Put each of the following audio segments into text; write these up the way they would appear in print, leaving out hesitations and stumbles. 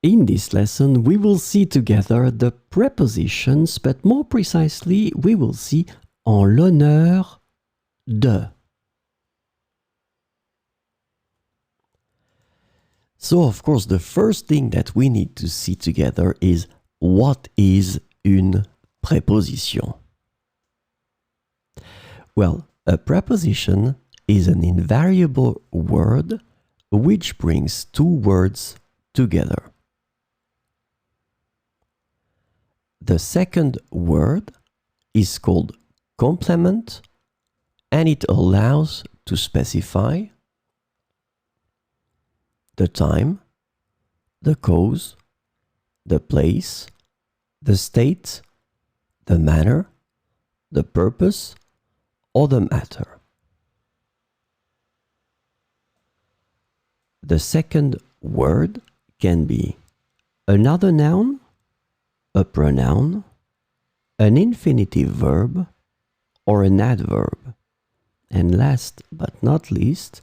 In this lesson, we will see together the prepositions, but more precisely, we will see en l'honneur de. So, of course, the first thing that we need to see together is what is une préposition? Well, a preposition is an invariable word which brings two words together. The second word is called complement, and it allows to specify the time, the cause, the place, the state, the manner, the purpose, or the matter. The second word can be another noun, a pronoun, an infinitive verb, or an adverb. And last but not least,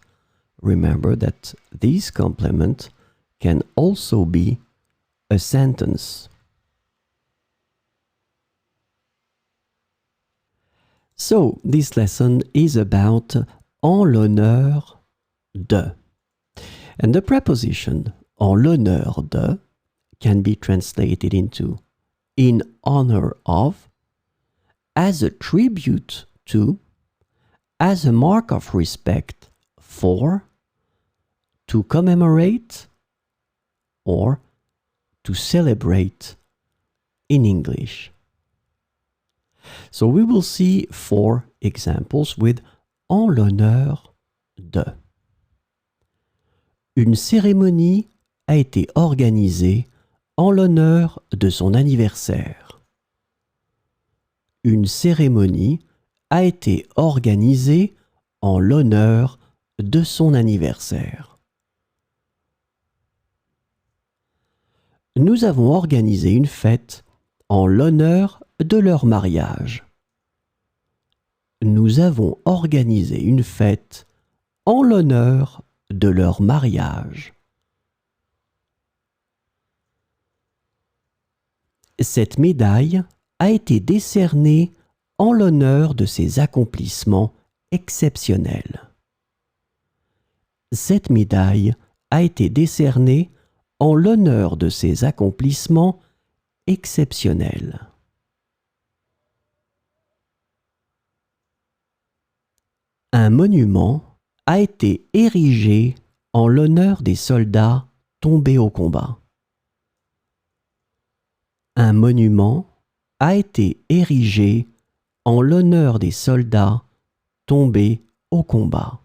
remember that this complement can also be a sentence. So, this lesson is about en l'honneur de. And the preposition en l'honneur de can be translated into in honor of, as a tribute to, as a mark of respect for, to commemorate, or to celebrate in English. So we will see 4 examples with en l'honneur de. Une cérémonie a été organisée en l'honneur de son anniversaire. Une cérémonie a été organisée en l'honneur de son anniversaire. Nous avons organisé une fête en l'honneur de leur mariage. Nous avons organisé une fête en l'honneur de leur mariage. Cette médaille a été décernée en l'honneur de ses accomplissements exceptionnels. Cette médaille a été décernée en l'honneur de ses accomplissements exceptionnels. Un monument a été érigé en l'honneur des soldats tombés au combat. Un monument a été érigé en l'honneur des soldats tombés au combat.